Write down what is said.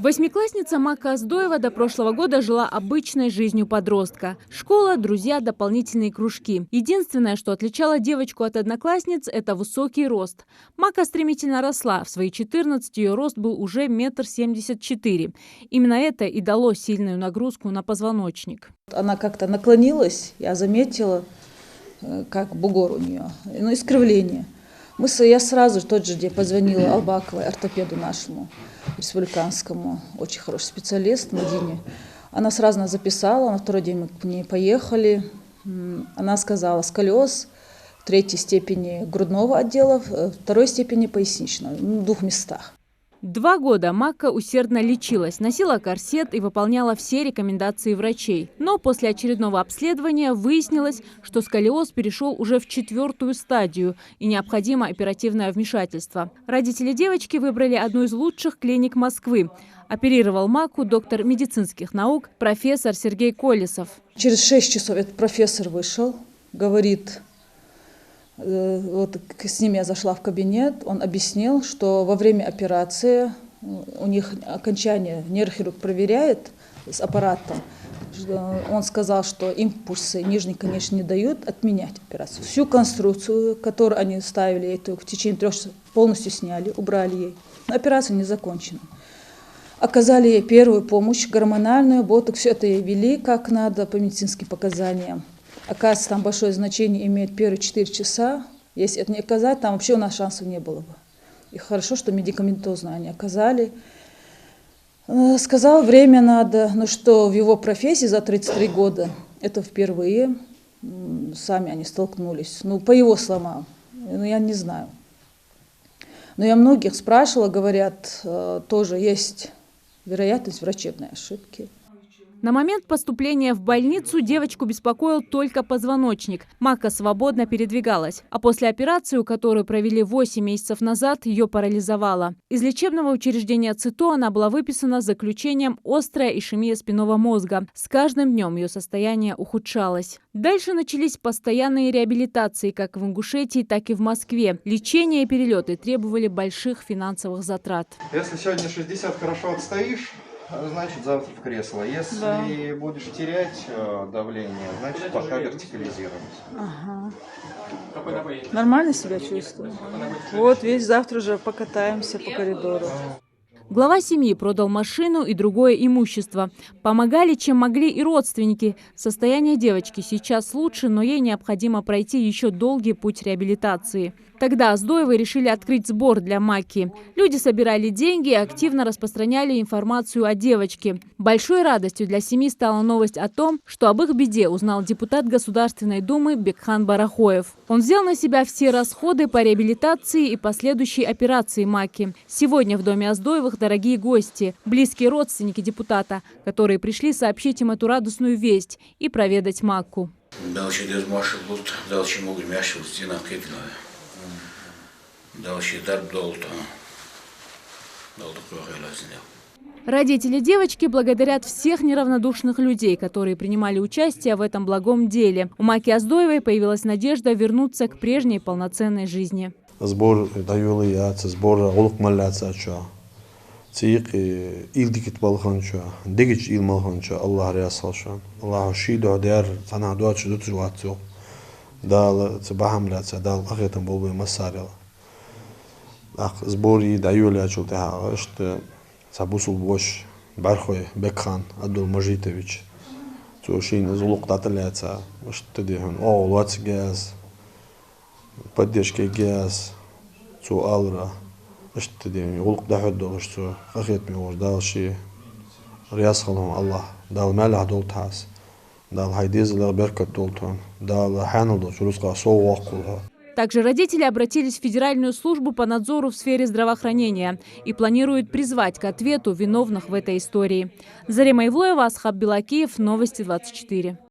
Восьмиклассница Макка Аздоева до прошлого года жила обычной жизнью подростка. Школа, друзья, дополнительные кружки. Единственное, что отличало девочку от одноклассниц, это высокий рост. Макка стремительно росла. В свои 14 ее рост был уже 1,74 м. Именно это и дало сильную нагрузку на позвоночник. Она как-то наклонилась, я заметила, как бугор у нее, искривление. Я сразу в тот же день позвонила Албаковой, ортопеду нашему, республиканскому, очень хороший специалист Мадине. Она сразу нас записала, на второй день мы к ней поехали. Она сказала сколиоз 3-й степени грудного отдела, 2-й степени поясничного, в 2 местах. 2 года Макка усердно лечилась, носила корсет и выполняла все рекомендации врачей. Но после очередного обследования выяснилось, что сколиоз перешел уже в 4-ю стадию и необходимо оперативное вмешательство. Родители девочки выбрали одну из лучших клиник Москвы. Оперировал Макку доктор медицинских наук, профессор Сергей Колесов. Через 6 часов этот профессор вышел, говорит... Вот с ним я зашла в кабинет, он объяснил, что во время операции у них окончание нейрохирург проверяет с аппаратом. Он сказал, что импульсы нижней, конечно, не дают отменять операцию. Всю конструкцию, которую они ставили, эту в течение 3 часов полностью сняли, убрали ей. Но операция не закончена. Оказали ей первую помощь, гормональную, ботокс, все это ей вели как надо по медицинским показаниям. Оказывается, там большое значение имеет первые 4 часа. Если это не оказать, там вообще у нас шансов не было бы. И хорошо, что медикаментозно они оказали. Сказал, время надо, но что в его профессии за 33 года, это впервые, сами они столкнулись. По его словам, я не знаю. Но я многих спрашивала, говорят, тоже есть вероятность врачебной ошибки. На момент поступления в больницу девочку беспокоил только позвоночник. Макка свободно передвигалась. А после операции, которую провели 8 месяцев назад, ее парализовало. Из лечебного учреждения ЦИТО она была выписана с заключением «острая ишемия спинного мозга». С каждым днем ее состояние ухудшалось. Дальше начались постоянные реабилитации как в Ингушетии, так и в Москве. Лечение и перелеты требовали больших финансовых затрат. Если сегодня 60 хорошо отстоишь, значит завтра в кресло. Если будешь терять давление, значит пока вертикализируемся. Ага. Нормально себя чувствую. Вот весь завтра уже покатаемся по коридору. Глава семьи продал машину и другое имущество. Помогали, чем могли, и родственники. Состояние девочки сейчас лучше, но ей необходимо пройти еще долгий путь реабилитации. Тогда Аздоевы решили открыть сбор для Макки. Люди собирали деньги и активно распространяли информацию о девочке. Большой радостью для семьи стала новость о том, что об их беде узнал депутат Государственной Думы Бекхан Барахоев. Он взял на себя все расходы по реабилитации и последующей операции Макки. Сегодня в доме Аздоевых дорогие гости, близкие родственники депутата, которые пришли сообщить им эту радостную весть и проведать Макку. Родители девочки благодарят всех неравнодушных людей, которые принимали участие в этом благом деле. У Макки Аздоевой появилась надежда вернуться к прежней полноценной жизни. Сбор Цик илдикит балханча, дегич ил малханча, Аллах рясалшан. Аллах шидо дяр санадуат шудут жуатсо. Дал цбахамляца, дал ахетам болбы масарил. Ах сбори даюли ачултеха, что сабусул бош Бархой Бекхан Абдул Мажитович. Цушин зулук даталяца, что дехун. О, луац газ, поддержка газ, цу алра. Что делать? Улук дахет долларство, ахет миор далши, рясхалом Аллах, дал мэлах долтас, дал хайдизлер беркат долтон, дал ханал долчурусқа соуақулха. Также родители обратились в Федеральную службу по надзору в сфере здравоохранения и планируют призвать к ответу виновных в этой истории. Зарема Ивлоева, Асхаб Белакиев, Новости 24.